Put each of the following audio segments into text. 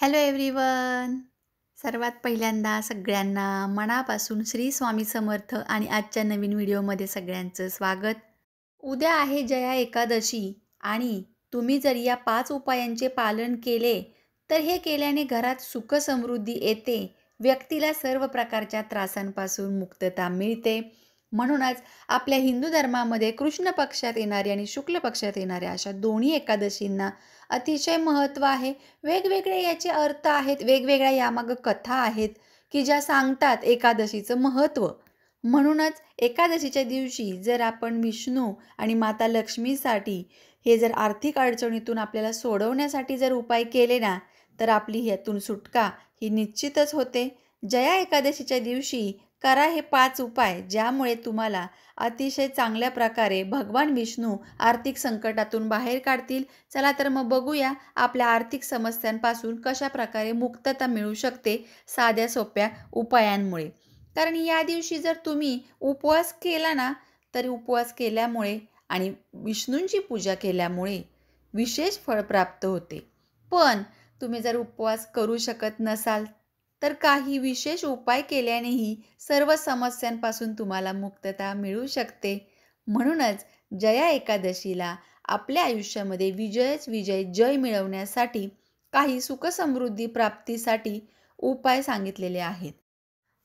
Hello everyone. सर्वात पहिल्यांदा सगळ्यांना मनापासून श्री स्वामी समर्थ आणि आजच्या नवीन व्हिडिओमध्ये सगळ्यांचं स्वागत. उद्या आहे जया एकादशी आणि तुम्ही जर या 5 उपायांचे पालन केले तर हे केल्याने घरात सुख समृद्धी येते. व्यक्तीला सर्व प्रकारच्या त्रासांपासून मुक्तता मिळते. म्हणूनच आपल्या हिंदू धर्मामध्ये कृष्ण पक्षात येणाऱ्या आणि शुक्ल पक्षात येणाऱ्या अशा दोन्ही एकादशींना अतिशय महत्त्व आहे. वेगवेगळे याचे अर्थ आहेत, वेगवेगळ्या यामागं कथा आहेत की ज्या सांगतात एकादशीचं महत्त्व. म्हणूनच एकादशीच्या दिवशी जर आपण विष्णू आणि माता लक्ष्मीसाठी हे जर आर्थिक अडचणीतून आपल्याला सोडवण्यासाठी जर उपाय केले ना, तर आपली ह्यातून सुटका ही निश्चितच होते. जया एकादशीच्या दिवशी करा हे 5 उपाय, ज्यामुळे तुम्हाला अतिशय चांगल्या प्रकारे भगवान विष्णू आर्थिक संकटातून बाहेर काढतील. चला तर मग बघूया आपल्या आर्थिक समस्यांपासून कशा प्रकारे मुक्तता मिळू शकते साध्या सोप्या उपायांमुळे. कारण या दिवशी जर तुम्ही उपवास केला ना, तर उपवास केल्यामुळे आणि विष्णूंची पूजा केल्यामुळे विशेष फळ प्राप्त होते. पण तुम्ही जर उपवास करू शकत नसाल तर काही विशेष उपाय केल्यानेही सर्व समस्यांपासून तुम्हाला मुक्तता मिळू शकते. म्हणूनच जया एकादशीला आपल्या आयुष्यामध्ये विजयच विजय, जय मिळवण्यासाठी काही सुखसमृद्धी प्राप्तीसाठी उपाय सांगितलेले आहेत.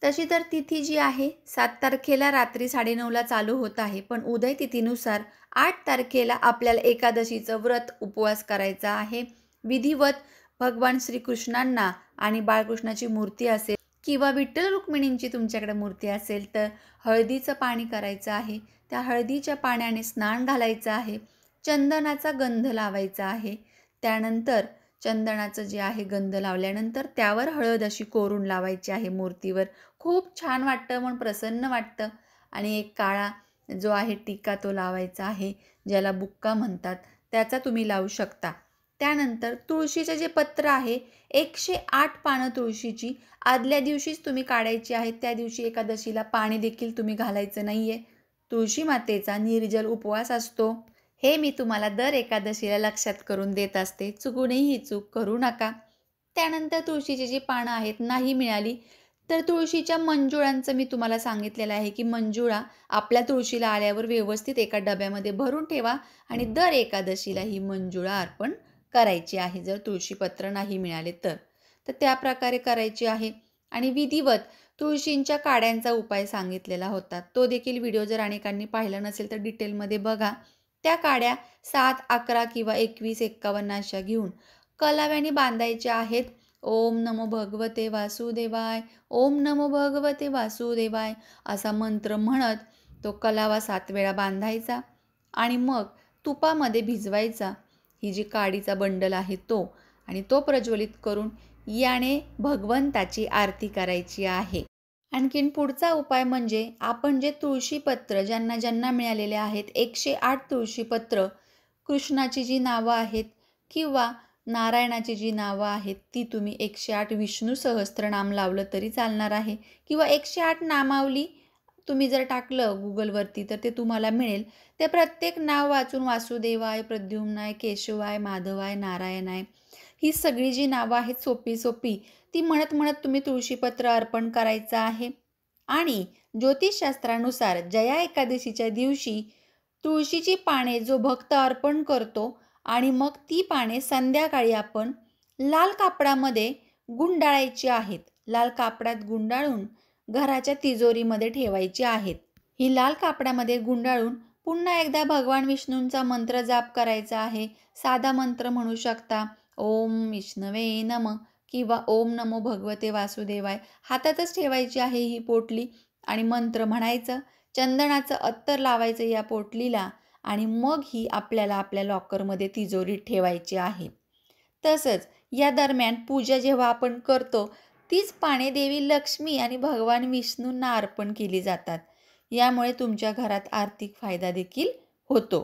तशी तर तिथी जी आहे 7 तारखेला रात्री 9:30ला चालू होत आहे. पण उदय तिथीनुसार 8 तारखेला आपल्याला एकादशीचं व्रत उपवास करायचा आहे. विधिवत भगवान श्रीकृष्णांना आणि बाळकृष्णाची मूर्ती असेल किंवा विठ्ठल रुक्मिणींची तुमच्याकडे मूर्ती असेल तर हळदीचं पाणी करायचं आहे. त्या हळदीच्या पाण्याने स्नान घालायचं आहे. चंदनाचा गंध लावायचा आहे. त्यानंतर चंदनाचं जे आहे गंध लावल्यानंतर त्यावर हळद अशी कोरून लावायची आहे मूर्तीवर. खूप छान वाटतं, मन प्रसन्न वाटतं. आणि एक काळा जो आहे टिक्का तो लावायचा आहे, ज्याला बुक्का म्हणतात, त्याचा तुम्ही लावू शकता. त्यानंतर तुळशीचे जे पत्र आहे 108 पानं तुळशीची आदल्या दिवशीच तुम्ही काढायची आहेत. त्या दिवशी एकादशीला पाणी देखील तुम्ही घालायचं नाही आहे. तुळशी मातेचा निर्जल उपवास असतो. हे मी तुम्हाला दर एकादशीला लक्षात करून देत असते. चुकूनही ही चूक करू नका. त्यानंतर तुळशीची जी पानं आहेत नाही मिळाली तर तुळशीच्या मंजुळांचं मी तुम्हाला सांगितलेलं आहे की मंजुळा आपल्या तुळशीला आल्यावर व्यवस्थित एका डब्यामध्ये भरून ठेवा आणि दर एकादशीला ही मंजुळा अर्पण करायची आहे. जर तुळशीपत्र नाही मिळाले तर त्या प्रकारे करायची आहे. आणि विधिवत तुळशींच्या काड्यांचा उपाय सांगितलेला होता. तो देखील व्हिडिओ जर अनेकांनी पाहिला नसेल तर डिटेलमध्ये बघा. त्या काड्या 7, 11 किंवा 21, 51 अशा घेऊन कलाव्याने बांधायच्या आहेत. ओम नमो भगवते वासुदेवाय, ओम नमो भगवते वासुदेवाय असा मंत्र म्हणत तो कलावा 7 वेळा बांधायचा आणि मग तुपामध्ये भिजवायचा. ही जी काडीचा बंडल आहे तो आणि तो प्रज्वलित करून याने भगवंताची आरती करायची आहे. आणखीन पुढचा उपाय म्हणजे आपण जे तुळशीपत्र ज्यांना ज्यांना मिळालेले आहेत 108 तुळशीपत्र, कृष्णाची जी नावं आहेत किंवा नारायणाची जी नावं आहेत ती तुम्ही 108 विष्णू सहस्त्रनाम लावलं तरी चालणार आहे किंवा 108 नामावली तुम्ही जर टाकलं गुगलवरती तर ते तुम्हाला मिळेल. ते प्रत्येक नाव वाचून वासुदेवाय, प्रद्युम्नाय, केशवाय, माधवाय, नारायणाय ही सगळी जी नावं आहेत सोपी सोपी ती म्हणत म्हणत तुम्ही तुळशीपत्र अर्पण करायचं आहे. आणि ज्योतिषशास्त्रानुसार जया एकादशीच्या दिवशी तुळशीची पाने जो भक्त अर्पण करतो आणि मग ती पाने संध्याकाळी आपण लाल कापडामध्ये गुंडाळायची आहेत. लाल कापडात गुंडाळून घराच्या तिजोरीमध्ये ठेवायची आहेत. ही लाल कापडामध्ये गुंडाळून पुन्हा एकदा भगवान विष्णूंचा मंत्र जाप करायचा आहे. साधा मंत्र म्हणू शकता, ओम विष्णवे नमः किंवा ओम नमो भगवते वासुदेवाय. हातातच ठेवायची आहे ही पोटली आणि मंत्र म्हणायचं. चंदनाचं अत्तर लावायचं या पोटलीला आणि मग ही आपल्याला आपल्या लॉकरमध्ये तिजोरीत ठेवायची आहे. तसंच या दरम्यान पूजा जेव्हा आपण करतो तीच पाने देवी लक्ष्मी आणि भगवान विष्णूंना अर्पण केली जातात. यामुळे तुमच्या घरात आर्थिक फायदा देखील होतो.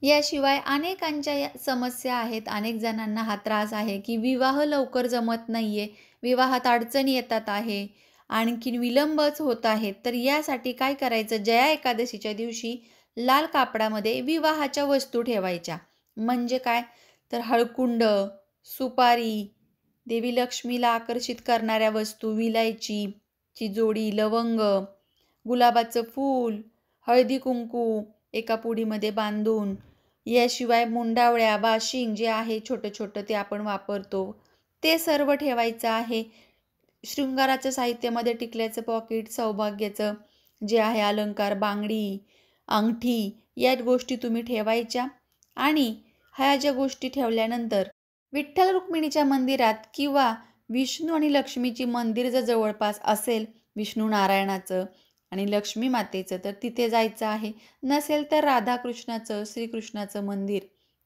याशिवाय अनेकांच्या समस्या आहेत. अनेक जणांना हा त्रास आहे की विवाह लवकर जमत नाही आहे, विवाहात अडचणी येतात आहे, आणखीन विलंबच होत आहेत. तर यासाठी काय करायचं, जया एकादशीच्या दिवशी लाल कापडामध्ये विवाहाच्या वस्तू ठेवायच्या. म्हणजे काय तर हळकुंड, सुपारी, देवी लक्ष्मीला आकर्षित करणाऱ्या वस्तू, विलायचीची जोडी, लवंग, गुलाबाचं फूल, हळदी-कुंकू एका पुडीमध्ये बांधून, याशिवाय मुंडावळ्या, बाशिंग जे आहे छोटं-छोटं ते आपण वापरतो, ते सर्व ठेवायचं आहे. शृंगाराचं साहित्यामध्ये टिकल्याचं पॉकेट, सौभाग्याचं जे आहे अलंकार, बांगडी, अंगठी या गोष्टी तुम्ही ठेवायच्या. आणि ह्या ज्या गोष्टी ठेवल्यानंतर विठ्ठल रुक्मिणीच्या मंदिरात किंवा विष्णू आणि लक्ष्मीची मंदिर जर जवळपास असेल, विष्णू नारायणाचं आणि लक्ष्मी मातेचं, तर तिथे जायचं आहे. नसेल तर राधाकृष्णाचं, श्रीकृष्णाचं मंदिर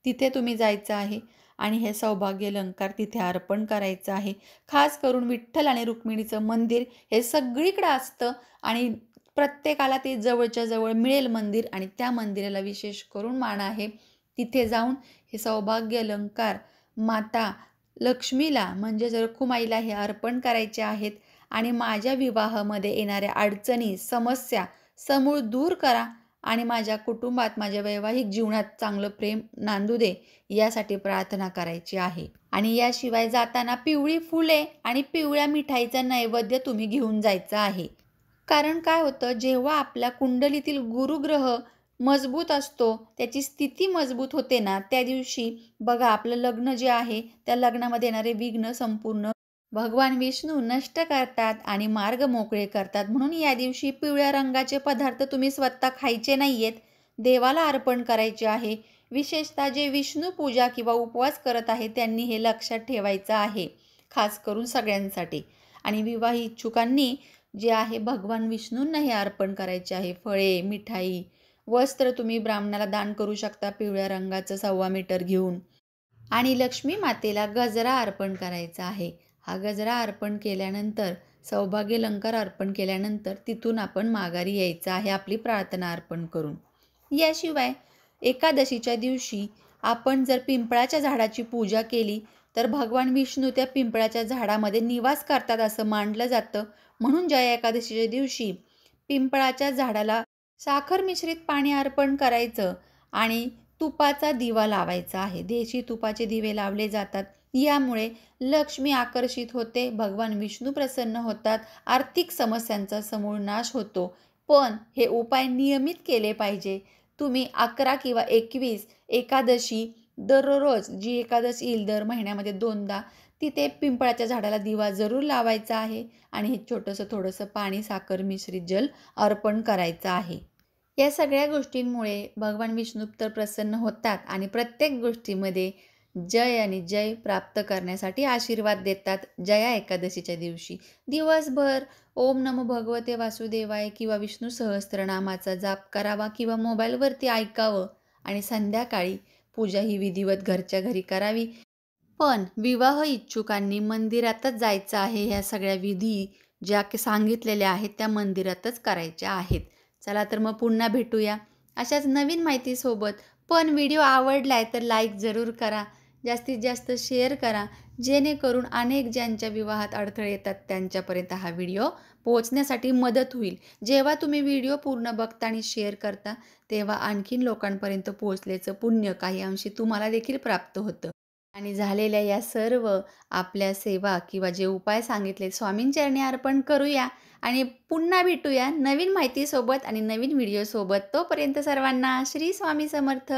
तिथे तुम्ही जायचं आहे आणि हे सौभाग्य अलंकार तिथे अर्पण करायचं आहे. खास करून विठ्ठल आणि रुक्मिणीचं मंदिर हे सगळीकडे असतं आणि प्रत्येकाला ते जवळच्या जवळ मिळेल मंदिर आणि त्या मंदिराला विशेष करून मान आहे. तिथे जाऊन हे सौभाग्य अलंकार माता लक्ष्मीला म्हणजेच रखुमाईला हे अर्पण करायचे आहेत आणि माझ्या विवाहामध्ये येणाऱ्या अडचणी, समस्या समूळ दूर करा आणि माझ्या कुटुंबात, माझ्या वैवाहिक जीवनात चांगलं प्रेम नांदू दे, यासाठी प्रार्थना करायची आहे. आणि याशिवाय जाताना पिवळी फुले आणि पिवळ्या मिठाईचा नैवेद्य तुम्ही घेऊन जायचं आहे. कारण काय होतं, जेव्हा आपल्या कुंडलीतील गुरुग्रह मजबूत असतो, त्याची स्थिती मजबूत होते ना, त्या दिवशी बघा आपलं लग्न जे आहे, त्या लग्नामध्ये येणारे विघ्न संपूर्ण भगवान विष्णू नष्ट करतात आणि मार्ग मोकळे करतात. म्हणून या दिवशी पिवळ्या रंगाचे पदार्थ तुम्ही स्वतः खायचे नाहीयेत, देवाला अर्पण करायचे आहे. विशेषतः जे विष्णू पूजा किंवा उपवास करत आहेत त्यांनी हे लक्षात ठेवायचं आहे, खास करून सगळ्यांसाठी. आणि विवाह इच्छुकांनी जे आहे भगवान विष्णूंना हे अर्पण करायचे आहे. फळे, मिठाई, वस्त्र तुम्ही ब्राह्मणाला दान करू शकता पिवळ्या रंगाचं 1.25 मीटर घेऊन. आणि लक्ष्मी मातेला गजरा अर्पण करायचा आहे. हा गजरा अर्पण केल्यानंतर, सौभाग्य अलंकार अर्पण केल्यानंतर तिथून आपण माघारी यायचं आहे आपली प्रार्थना अर्पण करून. याशिवाय एकादशीच्या दिवशी आपण जर पिंपळाच्या झाडाची पूजा केली तर भगवान विष्णू त्या पिंपळाच्या झाडामध्ये निवास करतात असं मानलं जातं. म्हणून जया एकादशीच्या दिवशी पिंपळाच्या झाडाला साखर मिश्रित पाणी अर्पण करायचं आणि तुपाचा दिवा लावायचा आहे. देशी तुपाचे दिवे लावले जातात. यामुळे लक्ष्मी आकर्षित होते, भगवान विष्णू प्रसन्न होतात, आर्थिक समस्यांचा समूळ नाश होतो. पण हे उपाय नियमित केले पाहिजे. तुम्ही 11 किंवा 21 एकादशी दररोज जी एकादशी येईल दर महिन्यामध्ये 2दा तिथे पिंपळाच्या झाडाला दिवा जरूर लावायचा आहे आणि हे छोटंसं थोडंसं पाणी, साखर मिश्रित जल अर्पण करायचं आहे. या सगळ्या गोष्टींमुळे भगवान विष्णू तर प्रसन्न होतात आणि प्रत्येक गोष्टीमध्ये जय आणि जय प्राप्त करण्यासाठी आशीर्वाद देतात. जया एकादशीच्या दिवशी दिवसभर ओम नमो भगवते वासुदेवाय किंवा विष्णू सहस्त्रनामाचा जाप करावा किंवा मोबाईलवरती ऐकावं आणि संध्याकाळी पूजा ही विधिवत घरच्या घरी करावी. पण विवाह इच्छुकांनी मंदिरातच जायचं आहे. ह्या सगळ्या विधी ज्या सांगितलेल्या आहेत त्या मंदिरातच करायच्या आहेत. चला तर मग पुन्हा भेटूया अशाच नवीन माहितीसोबत. पण व्हिडिओ आवडलाय तर लाईक जरूर करा, जास्तीत जास्त शेअर करा, जेणेकरून अनेक ज्यांच्या विवाहात अडथळे येतात त्यांच्यापर्यंत हा व्हिडिओ पोहोचण्यासाठी मदत होईल. जेव्हा तुम्ही व्हिडिओ पूर्ण बघता आणि शेअर करता तेव्हा आणखीन लोकांपर्यंत पोहोचल्याचं पुण्य काही अंशी तुम्हाला देखील प्राप्त होतं. आणि झालेल्या या सर्व आपल्या सेवा किंवा जे उपाय सांगितले स्वामींचरणी अर्पण करूया आणि पुन्हा भेटूया नवीन माहितीसोबत आणि नवीन व्हिडिओसोबत. तोपर्यंत सर्वांना श्री स्वामी समर्थ.